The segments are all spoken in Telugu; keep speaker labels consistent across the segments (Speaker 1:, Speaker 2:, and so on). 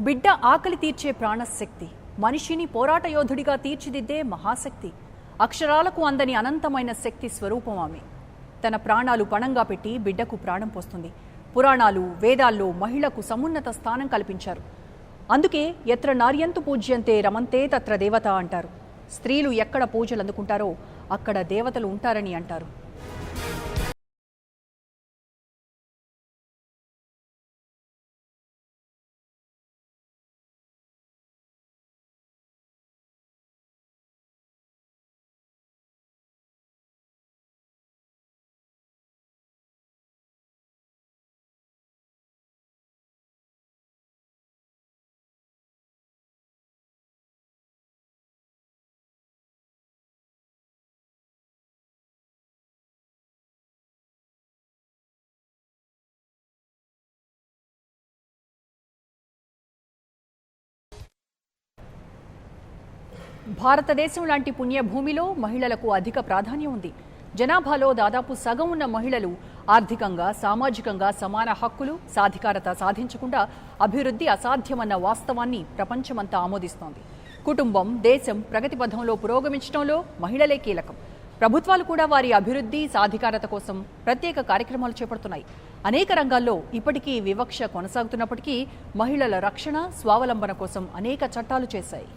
Speaker 1: బిడ్డ ఆకలి తీర్చే ప్రాణశక్తి, మనిషిని పోరాట యోధుడిగా తీర్చిదిద్దే మహాశక్తి, అక్షరాలకు అందని అనంతమైన శక్తి స్వరూపం ఆమె. తన ప్రాణాలు పణంగా పెట్టి బిడ్డకు ప్రాణం పోస్తుంది. పురాణాలు, వేదాల్లో మహిళకు సమున్నత స్థానం కల్పించారు. అందుకే ఎత్ర నార్యంతు పూజ్యంతే రమంతే తత్ర దేవత అంటారు. స్త్రీలు ఎక్కడ పూజలు అందుకుంటారో అక్కడ దేవతలు ఉంటారని అంటారు. భారతదేశం లాంటి పుణ్యభూమిలో మహిళలకు అధిక ప్రాధాన్యం ఉంది. జనాభాలో దాదాపు సగం ఉన్న మహిళలు ఆర్థికంగా, సామాజికంగా సమాన హక్కులు, సాధికారత సాధించకుండా అభివృద్ధి అసాధ్యమన్న వాస్తవాన్ని ప్రపంచమంతా ఆమోదిస్తోంది. కుటుంబం, దేశం ప్రగతి పథంలో పురోగమించడంలో మహిళలే కీలకం. ప్రభుత్వాలు కూడా వారి అభివృద్ధి, సాధికారత కోసం ప్రత్యేక కార్యక్రమాలు చేపడుతున్నాయి. అనేక రంగాల్లో ఇప్పటికీ వివక్ష కొనసాగుతున్నప్పటికీ మహిళల రక్షణ, స్వావలంబన కోసం అనేక చట్టాలు చేశాయి.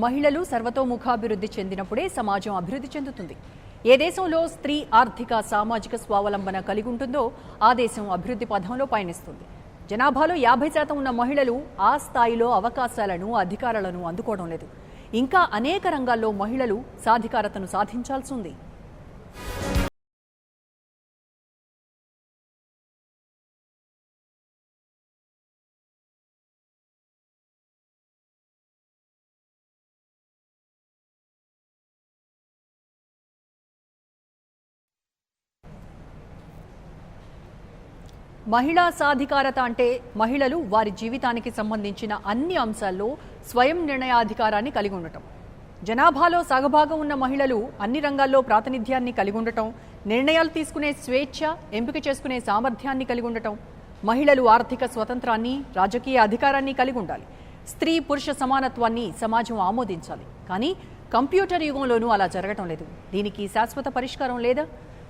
Speaker 1: మహిళలు సర్వతోముఖాభివృద్ధి చెందినప్పుడే సమాజం అభివృద్ధి చెందుతుంది. ఏ దేశంలో స్త్రీ ఆర్థిక, సామాజిక స్వావలంబన కలిగి ఉంటుందో ఆ దేశం అభివృద్ధి పథంలో పయనిస్తుంది. జనాభాలో 50% ఉన్న మహిళలు ఆ స్థాయిలో అవకాశాలను, అధికారాలను అందుకోవడం లేదు. ఇంకా అనేక రంగాల్లో మహిళలు సాధికారతను సాధించాల్సి ఉంది. మహిళా సాధికారత అంటే మహిళలు వారి జీవితానికి సంబంధించిన అన్ని అంశాల్లో స్వయం నిర్ణయాధికారాన్ని కలిగి ఉండటం. జనాభాలో సగభాగం ఉన్న మహిళలు అన్ని రంగాల్లో ప్రాతినిధ్యాన్ని కలిగి ఉండటం, నిర్ణయాలు తీసుకునే స్వేచ్ఛ, ఎంపిక చేసుకునే సామర్థ్యాన్ని కలిగి ఉండటం. మహిళలు ఆర్థిక స్వతంత్రాన్ని, రాజకీయ అధికారాన్ని కలిగి ఉండాలి. స్త్రీ పురుష సమానత్వాన్ని సమాజం ఆమోదించాలి. కానీ కంప్యూటర్ యుగంలోనూ అలా జరగటం లేదు. దీనికి శాశ్వత పరిష్కారం లేదా?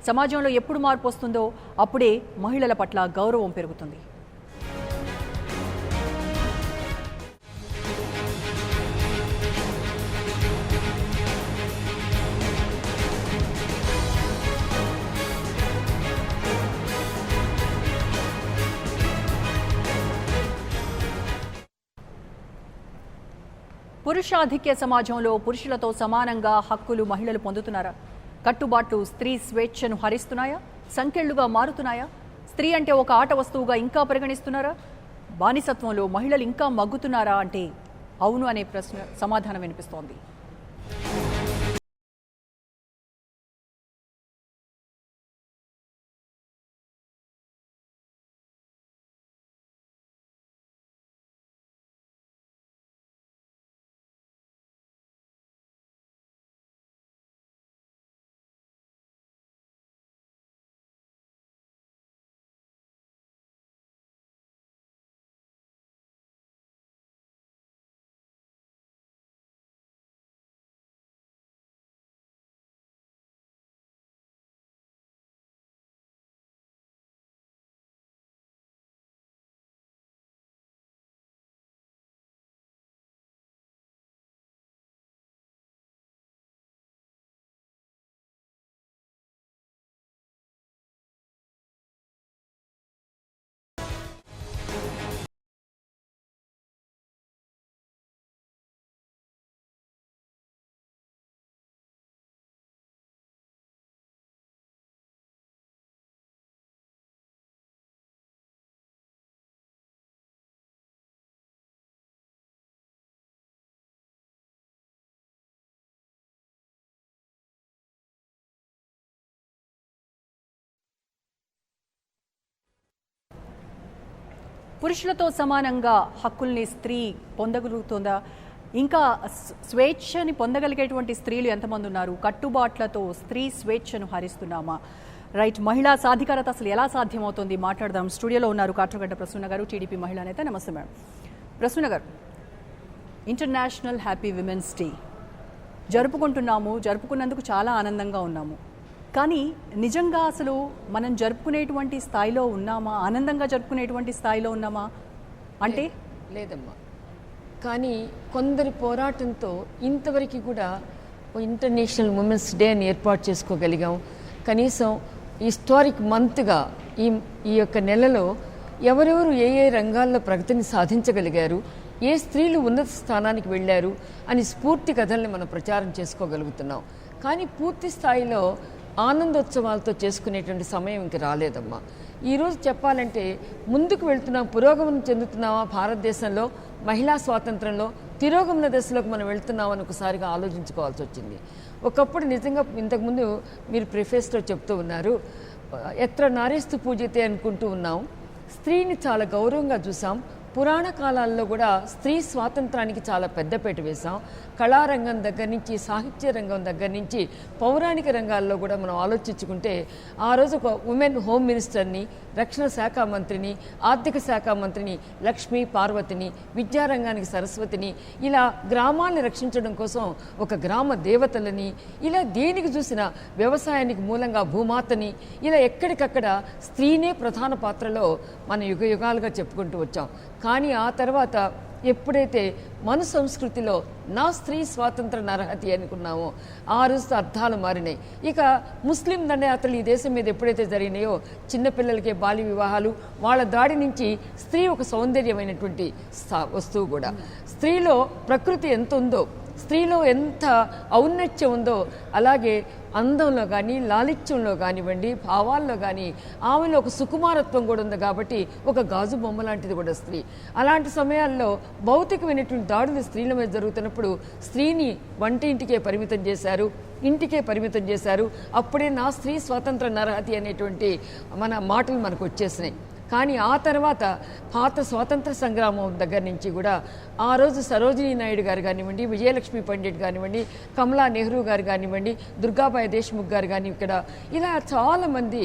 Speaker 1: సమాజంలో ఎప్పుడు మార్పు వస్తుందో అప్పుడే మహిళల పట్ల గౌరవం పెరుగుతుంది. పురుషాధిక్య సమాజంలో పురుషులతో సమానంగా హక్కులు మహిళలు పొందుతున్నారా? కట్టుబాట్లు స్త్రీ స్వేచ్ఛను హరిస్తున్నాయా? సంకెళ్లుగా మారుతున్నాయా? స్త్రీ అంటే ఒక ఆట వస్తువుగా ఇంకా పరిగణిస్తున్నారా? బానిసత్వంలో మహిళలు ఇంకా మగ్గుతున్నారా అంటే అవును అనే ప్రశ్న సమాధానం వినిపిస్తోంది. పురుషులతో సమానంగా హక్కుల్ని స్త్రీ పొందగలుగుతుందా? ఇంకా స్వేచ్ఛని పొందగలిగేటువంటి స్త్రీలు ఎంతమంది ఉన్నారు? కట్టుబాట్లతో స్త్రీ స్వేచ్ఛను హరిస్తున్నామా? రైట్, మహిళా సాధికారత అసలు ఎలా సాధ్యమవుతుంది మాట్లాడదాం. స్టూడియోలో ఉన్నారు కాట్రగడ్డ ప్రసన్న గారు, టీడీపీ మహిళా నేత. నమస్తే మేడం. ప్రసన్న గారు, ఇంటర్నేషనల్ హ్యాపీ విమెన్స్ డే జరుపుకున్నందుకు చాలా ఆనందంగా ఉన్నాము. కానీ నిజంగా అసలు మనం జరుపుకునేటువంటి స్థాయిలో ఉన్నామా? ఆనందంగా జరుపుకునేటువంటి స్థాయిలో ఉన్నామా అంటే?
Speaker 2: లేదమ్మా. కానీ కొందరి పోరాటంతో ఇంతవరకు కూడా ఇంటర్నేషనల్ ఉమెన్స్ డే అని ఏర్పాటు చేసుకోగలిగాం. కనీసం హిస్టారిక్ మంత్గా ఈ యొక్క నెలలో ఎవరెవరు ఏ ఏ రంగాల్లో ప్రగతిని సాధించగలిగారు, ఏ స్త్రీలు ఉన్నత స్థానానికి వెళ్ళారు అని స్ఫూర్తి కథల్ని మనం ప్రచారం చేసుకోగలుగుతున్నాం. కానీ పూర్తి స్థాయిలో ఆనందోత్సవాలతో చేసుకునేటువంటి సమయం ఇంక రాలేదమ్మా. ఈరోజు చెప్పాలంటే ముందుకు వెళ్తున్నాం, పురోగమనం చెందుతున్నామా భారతదేశంలో, మహిళా స్వాతంత్రంలో తిరోగమన దశలోకి మనం వెళ్తున్నామని ఒకసారిగా ఆలోచించుకోవాల్సి వచ్చింది. ఒకప్పుడు నిజంగా ఇంతకుముందు మీరు ప్రిఫేస్లో చెప్తూ ఉన్నారు, ఎత్ర నారీస్తు పూజితే అనుకుంటూ ఉన్నాం. స్త్రీని చాలా గౌరవంగా చూసాం. పురాణ కాలాల్లో కూడా స్త్రీ స్వాతంత్రానికి చాలా పెద్దపీట వేశాం. కళారంగం దగ్గర నుంచి, సాహిత్య రంగం దగ్గర నుంచి, పౌరాణిక రంగాల్లో కూడా మనం ఆలోచించుకుంటే ఆ రోజు ఒక ఉమెన్ హోమ్ మినిస్టర్ని, రక్షణ శాఖ మంత్రిని, ఆర్థిక శాఖ మంత్రిని, లక్ష్మీ పార్వతిని, విద్యారంగానికి సరస్వతిని, ఇలా గ్రామాలను రక్షించడం కోసం ఒక గ్రామ దేవతలని, ఇలా దేనికి చూసినా వ్యవసాయానికి మూలంగా భూమాతని, ఇలా ఎక్కడికక్కడ స్త్రీనే ప్రధాన పాత్రలో మన యుగ యుగాలుగా చెప్పుకుంటూ వచ్చాం. కానీ ఆ తర్వాత ఎప్పుడైతే మన సంస్కృతిలో నా స్త్రీ స్వాతంత్ర నరహతి అనుకున్నామో ఆ రోజు అర్థాలు మారినాయి. ఇక ముస్లిం దండయాత్రలు ఈ దేశం మీద ఎప్పుడైతే జరిగినాయో, చిన్నపిల్లలకే బాల్య వివాహాలు, వాళ్ళ దాడి నుంచి స్త్రీ ఒక సౌందర్యమైనటువంటి వస్తువు కూడా. స్త్రీలో ప్రకృతి ఎంత ఉందో, స్త్రీలో ఎంత ఔన్నత్యం ఉందో, అలాగే అందంలో కానీ, లాలిత్యంలో కానివ్వండి, భావాల్లో కానీ ఆమెలో ఒక సుకుమారత్వం కూడా ఉంది. కాబట్టి ఒక గాజు బొమ్మ లాంటిది కూడా స్త్రీ. అలాంటి సమయాల్లో భౌతికమైనటువంటి దాడులు స్త్రీల మీద జరుగుతున్నప్పుడు స్త్రీని ఇంటికే పరిమితం చేశారు, ఇంటికే పరిమితం చేశారు. అప్పుడే నా స్త్రీ స్వాతంత్ర నరహతి అనేటువంటి మన మాటలు మనకు వచ్చేసినాయి. కానీ ఆ తర్వాత పాత స్వాతంత్ర సంగ్రామం దగ్గర నుంచి కూడా ఆ రోజు సరోజినీ నాయుడు గారు కానివ్వండి, విజయలక్ష్మి పండిట్ కానివ్వండి, కమలా నెహ్రూ గారు కానివ్వండి, దుర్గాబాయి దేశ్ముఖ్ గారు కానీ, ఇక్కడ ఇలా చాలామంది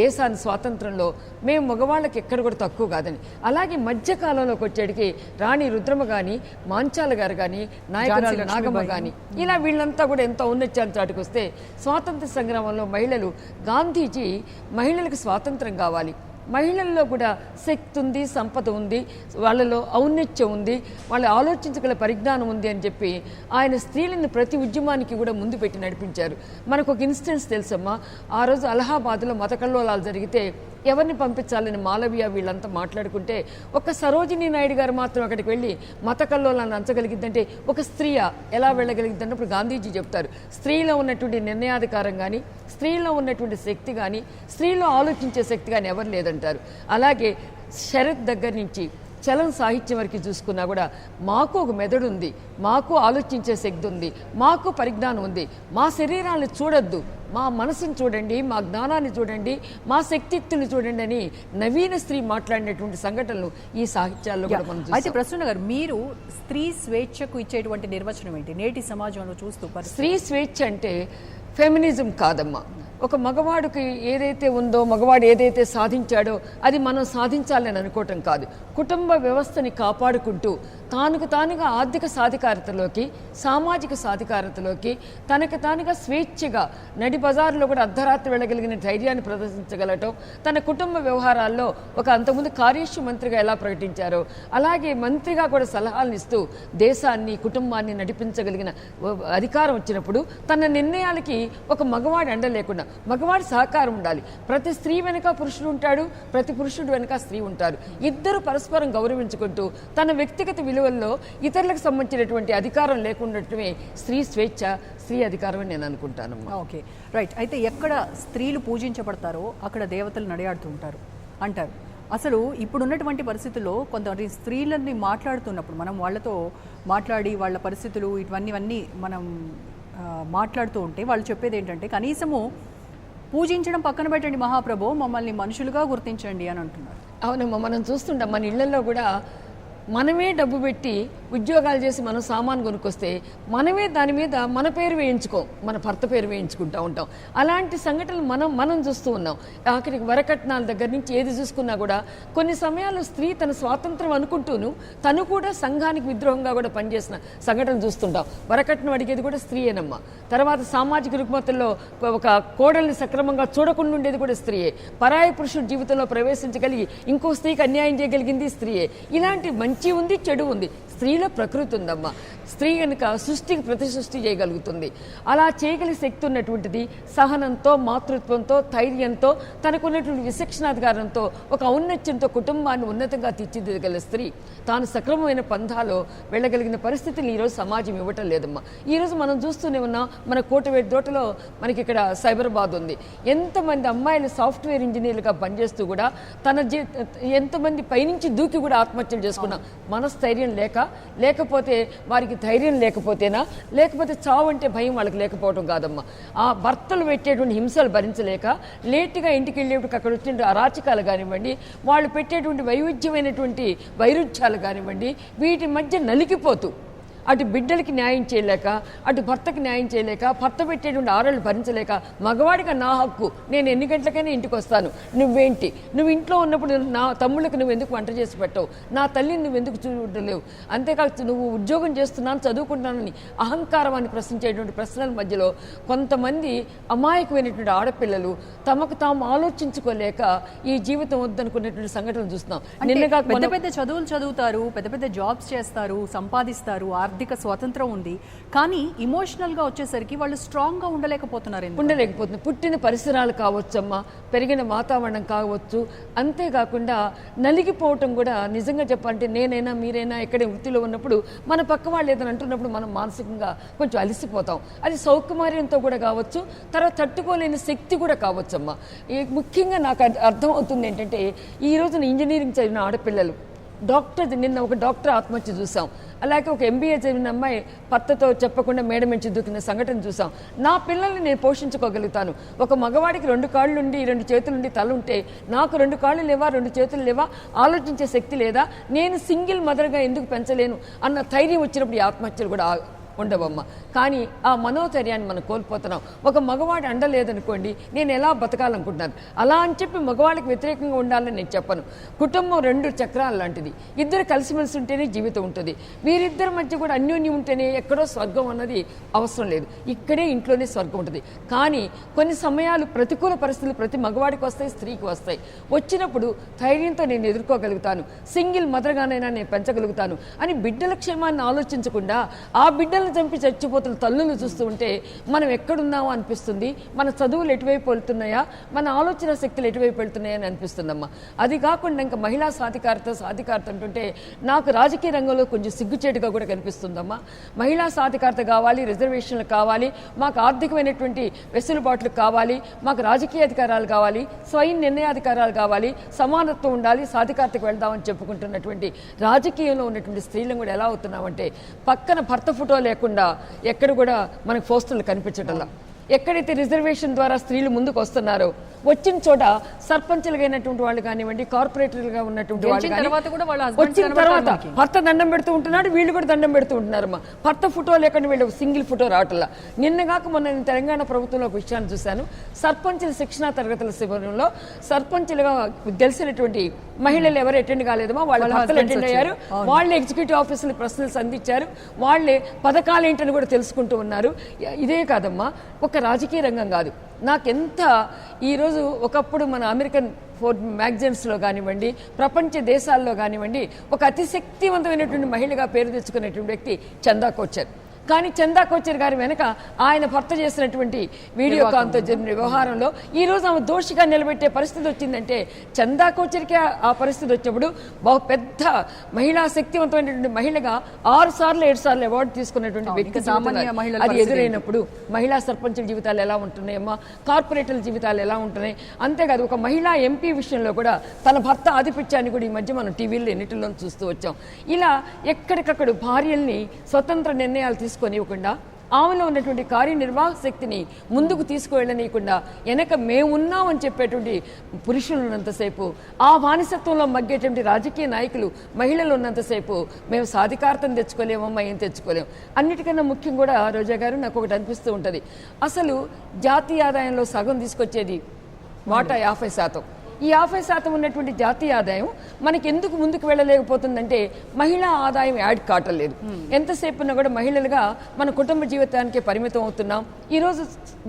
Speaker 2: దేశాన్ని స్వాతంత్రంలో మేము మగవాళ్ళకి ఎక్కడ కూడా తక్కువ కాదని. అలాగే మధ్యకాలంలోకి వచ్చేటికి రాణి రుద్రమ కానీ, మాంచాల గారు కానీ, నాయకురాలు నాగమ్మ కానీ, ఇలా వీళ్ళంతా కూడా ఎంత ఔన్నత్యాన్ని చాటుకొస్తే స్వాతంత్ర సంగ్రామంలో మహిళలు, గాంధీజీ మహిళలకు స్వాతంత్రం కావాలి, మహిళల్లో కూడా శక్తి ఉంది, సంపద ఉంది, వాళ్ళలో ఔన్నత్యం ఉంది, వాళ్ళు ఆలోచించగల పరిజ్ఞానం ఉంది అని చెప్పి ఆయన స్త్రీలను ప్రతి ఉద్యమానికి కూడా ముందు పెట్టి నడిపించారు. మనకు ఒక ఇన్స్టెన్స్ తెలుసమ్మా. ఆ రోజు అలహాబాద్లో మత కల్లోలాలు జరిగితే ఎవరిని పంపించాలని మాలవీయ వీళ్ళంతా మాట్లాడుకుంటే ఒక సరోజినీ నాయుడు గారు మాత్రం అక్కడికి వెళ్ళి మత కల్లోలాన్ని అంచగలిగిద్దంటే ఒక స్త్రీయా ఎలా వెళ్ళగలిగిద్దంటే గాంధీజీ చెప్తారు, స్త్రీలో ఉన్నటువంటి నిర్ణయాధికారం కానీ, స్త్రీలో ఉన్నటువంటి శక్తి కానీ, స్త్రీలో ఆలోచించే శక్తి కానీ ఎవరు లేదంటారు. అలాగే శరత్ దగ్గర నుంచి చలం సాహిత్యం వరకు చూసుకున్నా కూడా మాకు ఒక మెదడు ఉంది, మాకు ఆలోచించే శక్తి ఉంది, మాకు పరిజ్ఞానం ఉంది, మా శరీరాన్ని చూడొద్దు, మా మనసును చూడండి, మా జ్ఞానాన్ని చూడండి, మా శక్తియుక్తిని చూడండి అని నవీన స్త్రీ మాట్లాడినటువంటి సంఘటనలు ఈ సాహిత్యాల్లో కూడా మనం చూస్తాం.
Speaker 1: అయితే ప్రసన్న గారు, మీరు స్త్రీ స్వేచ్ఛకు ఇచ్చేటువంటి నిర్వచనం ఏంటి నేటి సమాజంలో చూస్తూ?
Speaker 2: స్త్రీ స్వేచ్ఛ అంటే ఫెమినిజం కాదమ్మా. ఒక మగవాడికి ఏదైతే ఉందో, మగవాడు ఏదైతే సాధించాడో అది మనం సాధించాలని అనుకోవటం కాదు. కుటుంబ వ్యవస్థని కాపాడుకుంటూ తానుకు తానుగా ఆర్థిక సాధికారతలోకి, సామాజిక సాధికారతలోకి, తనకు తానుగా స్వేచ్ఛగా నడి బజారులో కూడా అర్ధరాత్రి వెళ్ళగలిగిన ధైర్యాన్ని ప్రదర్శించగలటం, తన కుటుంబ వ్యవహారాల్లో ఒక అంతకుముందు కార్యదర్శి మంత్రిగా ఎలా ప్రకటించారో అలాగే మంత్రిగా కూడా సలహాలను ఇస్తూ దేశాన్ని, కుటుంబాన్ని నడిపించగలిగిన అధికారం వచ్చినప్పుడు తన నిర్ణయాలకి ఒక మగవాడి అండ లేకుండా మగవాడి సహకారం ఉండాలి. ప్రతి స్త్రీ వెనుక పురుషుడు ఉంటాడు, ప్రతి పురుషుడు వెనుక స్త్రీ ఉంటారు. ఇద్దరు పరస్పరం గౌరవించుకుంటూ తన వ్యక్తిగత విలువల్లో ఇతరులకు సంబంధించినటువంటి అధికారం లేకుండాటమే స్త్రీ స్వేచ్ఛ, స్త్రీ అధికారం అని నేను అనుకుంటాను.
Speaker 1: Okay, right. అయితే ఎక్కడ స్త్రీలు పూజించబడతారో అక్కడ దేవతలు నడియాడుతూ ఉంటారు అంటారు. అసలు ఇప్పుడున్నటువంటి పరిస్థితుల్లో కొంతమంది స్త్రీలని మాట్లాడుతున్నప్పుడు మనం వాళ్ళతో మాట్లాడి వాళ్ళ పరిస్థితులు ఇవన్నీ మనం మాట్లాడుతూ ఉంటే వాళ్ళు చెప్పేది ఏంటంటే, కనీసము పూజించడం పక్కన పెట్టండి మహాప్రభు, మమ్మల్ని మనుషులుగా గుర్తించండి అని అంటున్నారు.
Speaker 2: అవునమ్మా, మనం చూస్తుంటాం మన ఇళ్లలో కూడా మనమే డబ్బు పెట్టి ఉద్యోగాలు చేసి మనం సామాన్ కొనుక్కొస్తే మనమే దాని మీద మన పేరు వేయించుకోం, మన భర్త పేరు వేయించుకుంటూ ఉంటాం. అలాంటి సంఘటనలు మనం చూస్తూ ఉన్నాం. ఆఖరికి వరకట్నాల దగ్గర నుంచి ఏది చూసుకున్నా కూడా కొన్ని సమయాల్లో స్త్రీ తన స్వాతంత్రం అనుకుంటూను తను కూడా సంఘానికి విద్రోహంగా కూడా పనిచేసిన సంఘటనలు చూస్తుంటాం. వరకట్నం అడిగేది కూడా స్త్రీయేనమ్మా. తర్వాత సామాజిక రుగ్మతల్లో ఒక కోడల్ని సక్రమంగా చూడకుండా ఉండేది కూడా స్త్రీయే. పరాయి పురుషుడి జీవితంలో ప్రవేశించగలిగి ఇంకో స్త్రీకి అన్యాయం చేయగలిగింది స్త్రీయే. ఇలాంటి మంచి ఉంది, చెడు ఉంది. స్త్రీలో ప్రకృతి ఉందమ్మా. స్త్రీ కనుక సృష్టికి ప్రతి సృష్టి చేయగలుగుతుంది. అలా చేయగలిగే శక్తి ఉన్నటువంటిది సహనంతో, మాతృత్వంతో, ధైర్యంతో, తనకున్నటువంటి విచక్షణాధికారంతో, ఒక ఔన్నత్యంతో కుటుంబాన్ని ఉన్నతంగా తీర్చిదిద్దగల స్త్రీ తాను సక్రమమైన పంథాలో వెళ్ళగలిగిన పరిస్థితులు ఈరోజు సమాజం ఇవ్వటం లేదమ్మా. ఈరోజు మనం చూస్తూనే ఉన్నాం. మన కోటవేటి తోటలో మనకి ఇక్కడ సైబరాబాద్ ఉంది. ఎంతమంది అమ్మాయిలు సాఫ్ట్వేర్ ఇంజనీర్లుగా పనిచేస్తూ కూడా ఎంతమంది పైనుంచి దూకి కూడా ఆత్మహత్యలు చేసుకున్నాం. మనస్థైర్యం లేకపోతే వారికి ధైర్యం లేకపోతేనా, లేకపోతే చావు అంటే భయం వాళ్ళకి లేకపోవడం కాదమ్మా. ఆ భర్తలు పెట్టేటువంటి హింసలు భరించలేక లేటుగా ఇంటికి వెళ్ళేప్పుడు అక్కడ వచ్చిన అరాచకాలు కానివ్వండి, వాళ్ళు పెట్టేటువంటి వైవిధ్యమైనటువంటి వైరుధ్యాలు కానివ్వండి, వీటి మధ్య నలిగిపోతూ అటు బిడ్డలకి న్యాయం చేయలేక, అటు భర్తకి న్యాయం చేయలేక, భర్త పెట్టేటువంటి ఆరోళ్ళు భరించలేక, మగవాడిగా నా హక్కు, నేను ఎన్ని గంటలకైనా ఇంటికి వస్తాను, నువ్వేంటి, నువ్వు ఇంట్లో ఉన్నప్పుడు నా తమ్ముళ్ళకి నువ్వు ఎందుకు వంట చేసి పెట్టవు, నా తల్లిని నువ్వు ఎందుకు చూడలేవు, అంతేకాదు నువ్వు ఉద్యోగం చేస్తున్నాను, చదువుకుంటున్నానని అహంకారాన్ని ప్రశ్నించేటువంటి ప్రశ్నల మధ్యలో కొంతమంది అమాయకమైనటువంటి ఆడపిల్లలు తమకు తాము ఆలోచించుకోలేక ఈ జీవితం వద్దనుకునేటువంటి సంఘటనలు చూస్తున్నాం.
Speaker 1: నిన్నగా పెద్ద పెద్ద చదువులు చదువుతారు, పెద్ద పెద్ద జాబ్స్ చేస్తారు, సంపాదిస్తారు, ఆర్థిక స్వాతంత్రం ఉంది, కానీ ఇమోషనల్ గా వచ్చేసరికి వాళ్ళు స్ట్రాంగ్ గా ఉండలేకపోతున్నారు.
Speaker 2: పుట్టిన పరిసరాలు కావచ్చమ్మా, పెరిగిన వాతావరణం కావచ్చు, అంతేకాకుండా నలిగిపోవటం కూడా. నిజంగా చెప్పాలంటే నేనైనా మీరైనా ఎక్కడే వృత్తిలో ఉన్నప్పుడు మన పక్క వాళ్ళు ఏదైనా అంటున్నప్పుడు మనం మానసికంగా కొంచెం అలసిపోతాం. అది సౌకుమార్యంతో కూడా కావచ్చు, తర్వాత తట్టుకోలేని శక్తి కూడా కావచ్చమ్మా. ముఖ్యంగా నాకు అర్థం అవుతుంది ఏంటంటే, ఈ రోజున ఇంజనీరింగ్ చదివిన ఆడపిల్లలు, నిన్న ఒక డాక్టర్ ఆత్మహత్య చూసాం. అలాగే ఒక MBA చదివిన అమ్మాయి భర్తతో చెప్పకుండా మేడ నుంచి దూకిన సంఘటన చూసాం. నా పిల్లల్ని నేను పోషించుకోగలుగుతాను. ఒక మగవాడికి 2 కాళ్ళుండి 2 చేతులుండి తల ఉంటే నాకు 2 కాళ్ళు లేవా, 2 చేతులు లేవా, ఆలోచించే శక్తి లేదా, నేను సింగిల్ మదర్గా ఎందుకు పెంచలేను అన్న ధైర్యం వచ్చినప్పుడు ఈ ఆత్మహత్యలు కూడా ఉండవమ్మ. కానీ ఆ మనోధైర్యాన్ని మనం కోల్పోతున్నాం. ఒక మగవాడు అండలేదనుకోండి, నేను ఎలా బతకాలనుకుంటున్నాను. అలా అని చెప్పి మగవాళ్ళకి వ్యతిరేకంగా ఉండాలని నేను చెప్పను. కుటుంబం 2 చక్రాలు లాంటిది. ఇద్దరు కలిసిమెలిసి ఉంటేనే జీవితం ఉంటుంది. వీరిద్దరి మధ్య కూడా అన్యోన్యం ఉంటేనే ఎక్కడో స్వర్గం అన్నది అవసరం లేదు. ఇక్కడే ఇంట్లోనే స్వర్గం ఉంటుంది. కానీ కొన్ని సమయాలు ప్రతికూల పరిస్థితులు ప్రతి మగవాడికి వస్తాయి, స్త్రీకి వస్తాయి. వచ్చినప్పుడు ధైర్యంతో నేను ఎదుర్కోగలుగుతాను, సింగిల్ మదర్గానైనా నేను పెంచగలుగుతాను అని బిడ్డల క్షేమాన్ని ఆలోచించకుండా ఆ బిడ్డల చంపి చచ్చిపోతున్న తల్లులు చూస్తూ ఉంటే మనం ఎక్కడున్నామో అనిపిస్తుంది. మన చదువులు ఎటువైపు వెళ్తున్నాయా, మన ఆలోచన శక్తులు ఎటువైపు వెళ్తున్నాయా అని అనిపిస్తుందమ్మా. అది కాకుండా ఇంకా మహిళా సాధికారత అంటుంటే నాకు రాజకీయ రంగంలో కొంచెం సిగ్గుచేటుగా కూడా కనిపిస్తుందమ్మా. మహిళా సాధికారత కావాలి, రిజర్వేషన్లు కావాలి, మాకు ఆర్థికమైనటువంటి వెసులుబాట్లు కావాలి, మాకు రాజకీయ అధికారాలు కావాలి, స్వయం నిర్ణయాధికారాలు కావాలి, సమానత్వం ఉండాలి, సాధికారతకు వెళ్దామని చెప్పుకుంటున్నటువంటి రాజకీయంలో ఉన్నటువంటి స్త్రీలను కూడా ఎలా అవుతున్నామంటే, పక్కన భర్త ఫోటో లేకుండా ఎక్కడ కూడా మనకు పోస్టర్లు కనిపించటంలా. ఎక్కడైతే రిజర్వేషన్ ద్వారా స్త్రీలు ముందుకు వస్తున్నారో వచ్చిన చోట సర్పంచులుగా అయినటువంటి వాళ్ళు కానివ్వండి, కార్పొరేటర్లుగా ఉన్నటువంటి వాళ్ళు వచ్చిన తర్వాత భర్త దండం పెడుతూ ఉంటున్నాడు, వీళ్ళు కూడా దండం పెడుతూ ఉంటున్నారమ్మా. భర్త ఫోటో లేకుండా వీళ్ళు సింగిల్ ఫోటో రావట్లా. నిన్నగాక మొన్న నేను తెలంగాణ ప్రభుత్వంలో ఒక విషయాన్ని చూశాను. సర్పంచుల శిక్షణా తరగతుల శిబిరంలో సర్పంచులుగా గెలిచినటువంటి మహిళలు ఎవరు అటెండ్ కాలేదమ్మా, వాళ్ళ భర్తలు అటెండ్ అయ్యారు. వాళ్ళే ఎగ్జిక్యూటివ్ ఆఫీసులు ప్రశ్నలు సంధించారు, వాళ్ళే పథకాలు ఏంటని కూడా తెలుసుకుంటూ ఉన్నారు. ఇదే కాదమ్మా, ఒక రాజకీయ రంగం కాదు. నాకెంత ఈరోజు ఒకప్పుడు మన అమెరికన్ మ్యాగజైన్స్లో కానివ్వండి, ప్రపంచ దేశాల్లో కానివ్వండి, ఒక అతి శక్తివంతమైనటువంటి మహిళగా పేరు తెచ్చుకున్నటువంటి వ్యక్తి చందా కోచర్. కానీ చందా కోచర్ గారి వెనక ఆయన భర్త చేసినటువంటి వీడియోకాన్తో జరిగిన వ్యవహారంలో ఈరోజు ఆమె దోషిగా నిలబెట్టే పరిస్థితి వచ్చిందంటే, చందా కోచర్కి ఆ పరిస్థితి వచ్చినప్పుడు బహు పెద్ద మహిళా శక్తివంతమైనటువంటి మహిళగా 6 సార్లు 7 సార్లు అవార్డు తీసుకున్నటువంటి వ్యక్తి అది ఎదురైనప్పుడు మహిళా సర్పంచుల జీవితాలు ఎలా ఉంటున్నాయమ్మా, కార్పొరేటర్ల జీవితాలు ఎలా ఉంటున్నాయి. అంతేకాదు ఒక మహిళా MP విషయంలో కూడా తన భర్త ఆధిపత్యాన్ని కూడా ఈ మధ్య మనం టీవీలో ఎన్నిటిలో చూస్తూ వచ్చాం. ఇలా ఎక్కడికక్కడ భార్యల్ని స్వతంత్ర నిర్ణయాలు తీసుకొనివ్వకుండా ఆమెలో ఉన్నటువంటి కార్యనిర్వాహక శక్తిని ముందుకు తీసుకువెళ్ళనీయకుండా వెనక మేమున్నామని చెప్పేటువంటి పురుషులు ఉన్నంతసేపు, ఆ బానిసత్వంలో మగ్గేటువంటి రాజకీయ నాయకులు మహిళలు ఉన్నంతసేపు మేము సాధికారతను తెచ్చుకోలేమమ్మా, ఏం తెచ్చుకోలేము. అన్నిటికన్నా ముఖ్యం కూడా రోజా గారు నాకు ఒకటి అనిపిస్తూ ఉంటుంది, అసలు జాతీయ ఆదాయంలో సగం తీసుకొచ్చేది వాటా 50%. ఈ 50% ఉన్నటువంటి జాతీయ ఆదాయం మనకి ఎందుకు ముందుకు వెళ్ళలేకపోతుందంటే మహిళా ఆదాయం యాడ్ కావట్లేదు. ఎంతసేపు ఉన్నా కూడా మహిళలుగా మన కుటుంబ జీవితానికే పరిమితం అవుతున్నాం. ఈరోజు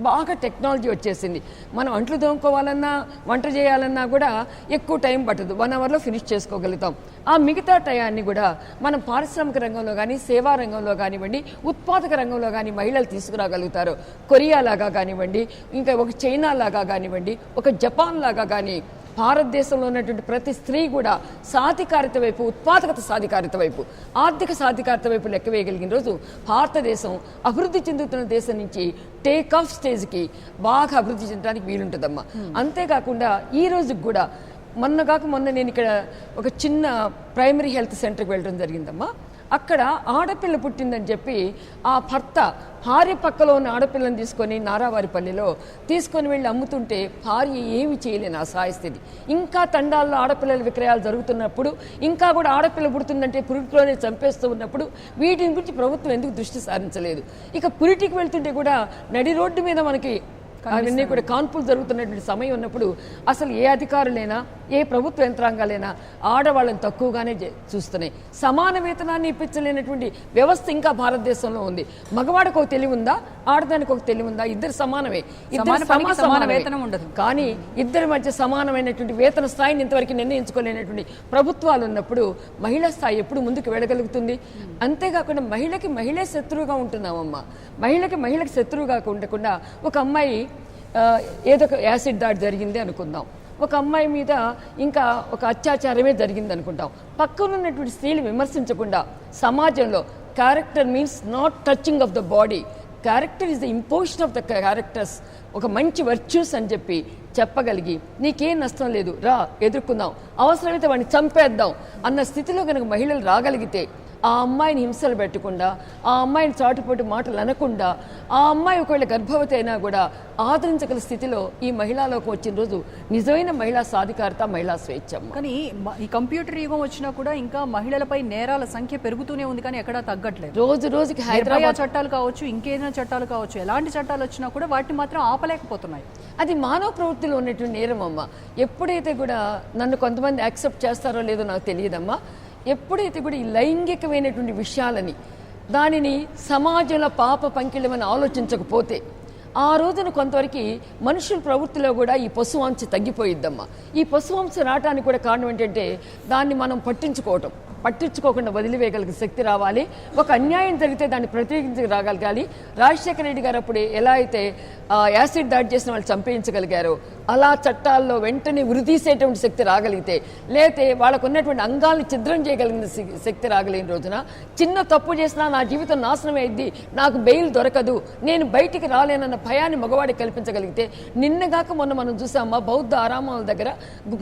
Speaker 2: బాగా టెక్నాలజీ వచ్చేసింది. మనం అంట్లు తోముకోవాలన్నా వంట చేయాలన్నా కూడా ఎక్కువ టైం పట్టదు, 1 అవర్లో ఫినిష్ చేసుకోగలుగుతాం. ఆ మిగతా టయాన్ని కూడా మనం పారిశ్రామిక రంగంలో కానీ, సేవా రంగంలో కానివ్వండి, ఉత్పాదక రంగంలో కానీ మహిళలు తీసుకురాగలుగుతారు. కొరియా లాగా కానివ్వండి, ఇంకా ఒక చైనా లాగా కానివ్వండి, ఒక జపాన్ లాగా కానీ భారతదేశంలో ఉన్నటువంటి ప్రతి స్త్రీ కూడా సాధికారిత వైపు, ఉత్పాదకత సాధికారిత వైపు, ఆర్థిక సాధికారిత వైపు లెక్క వేయగలిగిన రోజు భారతదేశం అభివృద్ధి చెందుతున్న దేశం నుంచి టేక్ ఆఫ్ స్టేజ్కి బాగా అభివృద్ధి చెందడానికి వీలుంటుందమ్మా. అంతేకాకుండా ఈ రోజుకి కూడా మొన్న నేను ఇక్కడ ఒక చిన్న ప్రైమరీ హెల్త్ సెంటర్కి వెళ్ళడం జరిగిందమ్మా. అక్కడ ఆడపిల్ల పుట్టిందని చెప్పి ఆ భార్య పక్కలో ఉన్న ఆడపిల్లని తీసుకొని నారావారిపల్లిలో తీసుకొని వెళ్ళి అమ్ముతుంటే భార్య ఏమి చేయలేని అసహాయ స్థితి. ఇంకా తండాల్లో ఆడపిల్లల విక్రయాలు జరుగుతున్నప్పుడు, ఇంకా కూడా ఆడపిల్ల పుడుతుందంటే పురిటిలోనే చంపేస్తూ ఉన్నప్పుడు వీటిని గురించి ప్రభుత్వం ఎందుకు దృష్టి సారించలేదు? ఇక పురిటికి వెళ్తుంటే కూడా నడి రోడ్డు మీద మనకి అవన్నీ కూడా కాన్పులు జరుగుతున్నటువంటి సమయం ఉన్నప్పుడు అసలు ఏ అధికారులైనా, ఏ ప్రభుత్వ యంత్రాంగాలైనా ఆడవాళ్ళని తక్కువగానే చూస్తున్నాయి. సమాన వేతనాన్ని ఇప్పించలేనటువంటి వ్యవస్థ ఇంకా భారతదేశంలో ఉంది. మగవాడికి ఒక తెలివి ఉందా, ఆడదానికి ఒక తెలివి ఉందా? ఇద్దరు సమానమే,
Speaker 1: సమాన వేతనం ఉండదు.
Speaker 2: కానీ ఇద్దరి మధ్య సమానమైనటువంటి వేతన స్థాయిని ఇంతవరకు నిర్ణయించుకోలేనటువంటి ప్రభుత్వాలు ఉన్నప్పుడు మహిళా స్థాయి ఎప్పుడు ముందుకు వెళ్ళగలుగుతుంది? అంతేకాకుండా మహిళే శత్రువుగా ఉంటున్నామమ్మా. మహిళకి శత్రువుగా ఉండకుండా ఒక అమ్మాయి ఏదో ఒక యాసిడ్ దాడి జరిగింది అనుకుందాం, ఒక అమ్మాయి మీద ఇంకా ఒక అత్యాచారమే జరిగింది అనుకుంటాం. పక్కనున్నటువంటి స్త్రీలు విమర్శించకుండా సమాజంలో character means not touching of the body, character is the imposition of the characters, ఒక మంచి వర్చ్యూస్ అని చెప్పి చెప్పగలిగి నీకేం నష్టం లేదు రా ఎదుర్కొందాం, అవసరమైతే వాడిని చంపేద్దాం అన్న స్థితిలో కనుక మహిళలు రాగలిగితే ఆ అమ్మాయిని హింసలు పెట్టకుండా, ఆ అమ్మాయిని చాటుపోటు మాటలు అనకుండా, ఆ అమ్మాయి ఒకవేళ గర్భవతి అయినా కూడా ఆదరించగల స్థితిలో ఈ మహిళలోకి వచ్చిన రోజు నిజమైన మహిళా సాధికారత, మహిళా స్వేచ్ఛ.
Speaker 1: కానీ ఈ కంప్యూటర్ యుగం వచ్చినా కూడా ఇంకా మహిళలపై నేరాల సంఖ్య పెరుగుతూనే ఉంది, కానీ ఎక్కడా తగ్గట్లేదు.
Speaker 2: రోజుకి హైదరాబాద్
Speaker 1: చట్టాలు కావచ్చు, ఇంకేదైనా చట్టాలు కావచ్చు, ఎలాంటి చట్టాలు వచ్చినా కూడా వాటిని మాత్రం ఆపలేకపోతున్నాయి.
Speaker 2: అది మానవ ప్రవృత్తిలో ఉన్నటువంటి నేరం అమ్మ. ఎప్పుడైతే కూడా నన్ను కొంతమంది యాక్సెప్ట్ చేస్తారో లేదో నాకు తెలియదమ్మా. ఎప్పుడైతే కూడా ఈ లైంగికమైనటువంటి విషయాలని దానిని సమాజంలో పాప పంకిళమని ఆలోచించకపోతే ఆ రోజున కొంతవరకు మనుషుల ప్రవృత్తిలో కూడా ఈ పశువాంశ తగ్గిపోయిద్దమ్మా. ఈ పశువాంశ రావడానికి కూడా కారణం ఏంటంటే దాన్ని మనం పట్టించుకోకుండా వదిలివేయగలిగే శక్తి రావాలి. ఒక అన్యాయం జరిగితే దాన్ని ప్రత్యేకించి రాగలగాలి. రాజశేఖర రెడ్డి గారు అప్పుడు ఎలా అయితే యాసిడ్ దాడి చేసిన వాళ్ళు చంపేయించగలిగారో అలా చట్టాల్లో వెంటనే ఉరితీసేటువంటి శక్తి రాగలిగితే, లేతే వాళ్ళకు ఉన్నటువంటి అంగాల్ని ఛిద్రం చేయగలిగిన శక్తి రాగలిగిన రోజున చిన్న తప్పు చేసినా నా జీవితం నాశనం అయింది, నాకు బెయిల్ దొరకదు, నేను బయటికి రాలేనన్న భయాన్ని మగవాడికి కల్పించగలిగితే, నిన్నగాక మొన్న మనం చూసామా బౌద్ధ ఆరామాల దగ్గర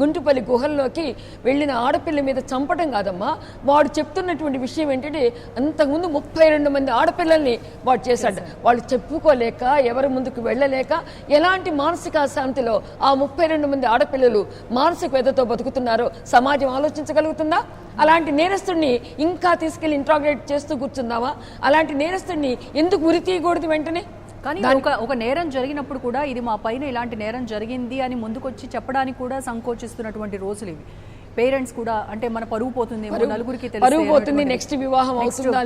Speaker 2: గుంటుపల్లి గుహల్లోకి వెళ్ళిన ఆడపిల్ల మీద చంపడం కాదమ్మా, వాడు చెప్తున్నటువంటి విషయం ఏంటంటే అంతకుముందు 32 మంది ఆడపిల్లల్ని వాడు చేశాడు. వాళ్ళు చెప్పుకోలేక, ఎవరి ముందుకు వెళ్ళలేక, ఎలాంటి మానసిక అశాంతిలో ఆ 32 మంది ఆడపిల్లలు మానసిక వ్యధతో బతుకుతున్నారో సమాజం ఆలోచించగలుగుతుందా? అలాంటి నేరస్తుడిని ఇంకా తీసుకెళ్లి ఇంట్రాగ్రేట్ చేస్తూ కూర్చుందామా? అలాంటి నేరస్తుడిని ఎందుకు ఉరి తీయకూడదు వెంటనే?
Speaker 1: కానీ ఒక నేరం జరిగినప్పుడు కూడా ఇది మా పైన ఇలాంటి నేరం జరిగింది అని ముందుకొచ్చి చెప్పడానికి కూడా సంకోచిస్తున్నటువంటి రోజులు ఇవి. పేరెంట్స్ కూడా అంటే మన పరువు పోతుంది, నలుగురికి
Speaker 2: పరువు పోతుంది, నెక్స్ట్ వివాహం అవుతుందా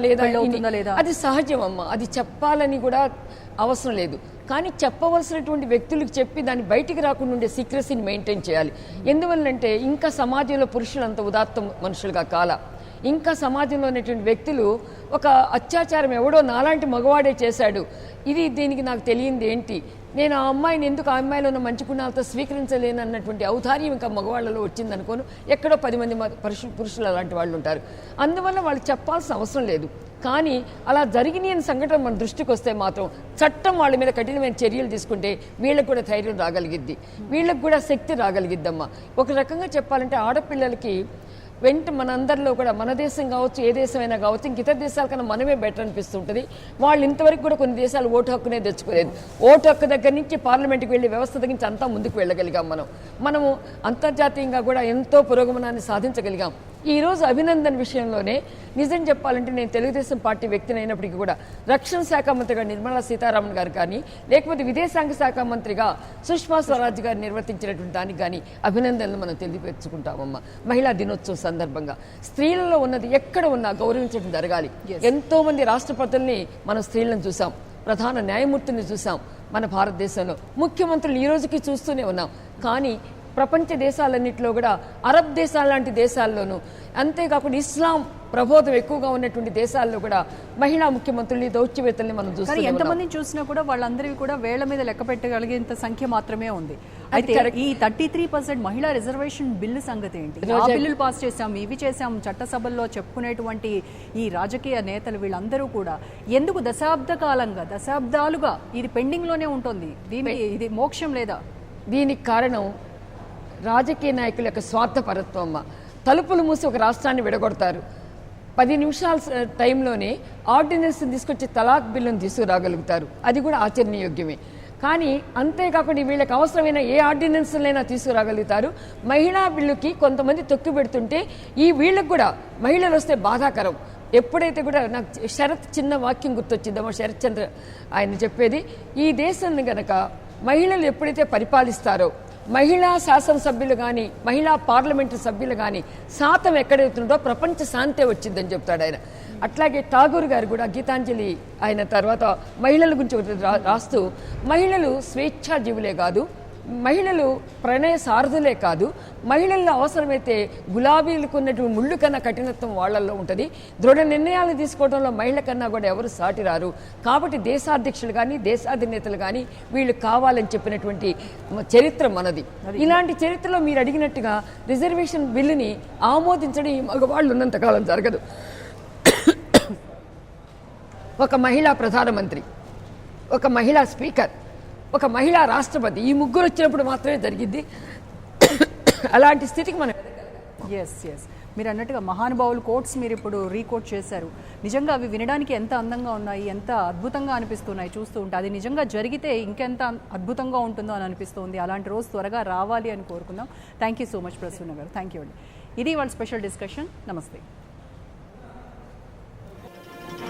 Speaker 2: లేదా, అది సహజం అమ్మ. అది చెప్పాలని కూడా అవసరం లేదు. కానీ చెప్పవలసినటువంటి వ్యక్తులకు చెప్పి దాన్ని బయటికి రాకుండా ఉండే సీక్రెసీని మెయింటైన్ చేయాలి. ఎందువల్లంటే ఇంకా సమాజంలో పురుషులు అంత ఉదాత్త మనుషులుగా కాల. ఇంకా సమాజంలో ఉన్నటువంటి వ్యక్తులు ఒక అత్యాచారం ఎవడో నాలాంటి మగవాడే చేశాడు, దీనికి నాకు తెలియంది ఏంటి, నేను ఆ అమ్మాయిని ఎందుకు ఆ అమ్మాయిలో ఉన్న మంచి గుణాలతో స్వీకరించలేను అన్నటువంటి ఔదార్యం ఇంకా మగవాళ్ళలో వచ్చిందనుకోను. ఎక్కడో 10 మంది పురుషులు అలాంటి వాళ్ళు ఉంటారు. అందువల్ల వాళ్ళు చెప్పాల్సిన అవసరం లేదు. కానీ అలా జరిగిన సంఘటన మన దృష్టికి వస్తే మాత్రం చట్టం వాళ్ళ మీద కఠినమైన చర్యలు తీసుకుంటే వీళ్ళకి కూడా ధైర్యం రాగలిగిద్ది, వీళ్ళకి కూడా శక్తి రాగలిగిద్దమ్మా. ఒక రకంగా చెప్పాలంటే ఆడపిల్లలకి మనందరిలో కూడా మన దేశం కావచ్చు, ఏ దేశమైనా కావచ్చు, ఇంక ఇతర దేశాల కన్నా మనమే బెటర్ అనిపిస్తుంటుంది. వాళ్ళు ఇంతవరకు కూడా కొన్ని దేశాలు ఓటు హక్కునే తెచ్చుకోలేదు. ఓటు హక్కు దగ్గర నుంచి పార్లమెంట్కి వెళ్ళి వ్యవస్థ దగ్గర నుంచి అంతా ముందుకు వెళ్ళగలిగాం. మనము అంతర్జాతీయంగా కూడా ఎంతో పురోగమనాన్ని సాధించగలిగాం. ఈరోజు అభినందన్ విషయంలోనే నిజం చెప్పాలంటే నేను తెలుగుదేశం పార్టీ వ్యక్తిని అయినప్పటికీ కూడా రక్షణ శాఖ మంత్రిగా నిర్మలా సీతారామన్ గారు కానీ, లేకపోతే విదేశాంగ శాఖ మంత్రిగా సుష్మా స్వరాజ్ గారు నిర్వర్తించినటువంటి దానికి కానీ అభినందనలు మనం తెలియపరుచుకుంటామమ్మా. మహిళా దినోత్సవం సందర్భంగా స్త్రీలలో ఉన్నది ఎక్కడ ఉన్నా గౌరవించడం జరగాలి. ఎంతో మంది రాష్ట్రపతుల్ని మనం స్త్రీలను చూసాం, ప్రధాన న్యాయమూర్తిని చూసాం మన భారతదేశంలో, ముఖ్యమంత్రులు ఈ రోజుకి చూస్తూనే ఉన్నాం. కానీ ప్రపంచ దేశాలన్నింటిలో కూడా అరబ్ దేశాల లాంటి దేశాల్లోనూ, అంతేకాకుండా ఇస్లాం ప్రబోధం ఎక్కువగా ఉన్నటువంటి దేశాల్లో కూడా మహిళా ముఖ్యమంత్రుల్ని, దౌత్యవేత్తల్ని మనం చూస్తాం.
Speaker 1: ఎంతమందిని చూసినా కూడా వాళ్ళందరివి కూడా వేళ్ల మీద లెక్క పెట్టగలిగేంత సంఖ్య మాత్రమే ఉంది. అయితే ఈ 33% మహిళా రిజర్వేషన్ బిల్లు సంగతి ఏంటి? ఆ బిల్లులు పాస్ చేశాం, ఇవి చేశాం, చట్టసభల్లో చెప్పుకునేటువంటి ఈ రాజకీయ నేతలు వీళ్ళందరూ కూడా ఎందుకు దశాబ్దాలుగా ఇది పెండింగ్ లోనే ఉంటుంది? దీనికి ఇది మోక్షం లేదా?
Speaker 2: దీనికి కారణం రాజకీయ నాయకుల యొక్క స్వార్థపరత్వం అమ్మ. తలుపులు మూసి ఒక రాష్ట్రాన్ని విడగొడతారు. 10 నిమిషాల టైంలోనే ఆర్డినెన్స్ తీసుకొచ్చి తలాక్ బిల్లును తీసుకురాగలుగుతారు. అది కూడా ఆచరణీయోగ్యమే. కానీ అంతేకాకుండా వీళ్ళకి అవసరమైన ఏ ఆర్డినెన్స్లైనా తీసుకురాగలుగుతారు. మహిళా బిల్లుకి కొంతమంది తొక్కి పెడుతుంటే వీళ్ళకి కూడా మహిళలు వస్తే బాధాకరం. ఎప్పుడైతే కూడా నాకు చిన్న వాక్యం గుర్తొచ్చిందమ్మా, శరత్ చంద్ర ఆయన చెప్పేది, ఈ దేశాన్ని గనక మహిళలు ఎప్పుడైతే పరిపాలిస్తారో, మహిళా శాసనసభ్యులు కానీ, మహిళా పార్లమెంటు సభ్యులు కానీ శాతం ఎక్కడైతుందో ప్రపంచ శాంతే వచ్చిందని చెప్తాడు ఆయన. అట్లాగే ఠాగూర్ గారు కూడా గీతాంజలి ఆయన తర్వాత మహిళల గురించి రాస్తూ, మహిళలు స్వేచ్ఛాజీవులే కాదు, మహిళలు ప్రణయ సారథులే కాదు, మహిళల్లో అవసరమైతే గులాబీలకు ఉన్నటువంటి ముళ్ళు కన్నా కఠినత్వం వాళ్లలో ఉంటుంది, దృఢ నిర్ణయాలు తీసుకోవడంలో మహిళ కన్నా కూడా ఎవరు సాటి రారు. కాబట్టి దేశాధ్యక్షులు కానీ, దేశాధినేతలు కానీ వీళ్ళు కావాలని చెప్పినటువంటి చరిత్ర మనది. ఇలాంటి చరిత్రలో మీరు అడిగినట్టుగా రిజర్వేషన్ బిల్లుని ఆమోదించడం ఈ మగవాళ్ళు ఉన్నంతకాలం జరగదు. ఒక మహిళా ప్రధానమంత్రి, ఒక మహిళా స్పీకర్, ఒక మహిళా రాష్ట్రపతి, ఈ ముగ్గురు వచ్చినప్పుడు మాత్రమే జరిగింది. అలాంటి స్థితికి మనం
Speaker 1: మీరు అన్నట్టుగా మహానుభావులు కోట్స్ మీరు ఇప్పుడు రీకోట్ చేశారు. నిజంగా అవి వినడానికి ఎంత అందంగా ఉన్నాయి, ఎంత అద్భుతంగా అనిపిస్తున్నాయి చూస్తూ ఉంటే. అది నిజంగా జరిగితే ఇంకెంత అద్భుతంగా ఉంటుందో అని అనిపిస్తుంది. అలాంటి రోజు త్వరగా రావాలి అని కోరుకుందాం. Thank you so much Prasanna గారు. థ్యాంక్ యూ అండి. ఇది వాళ్ళ స్పెషల్ డిస్కషన్. నమస్తే.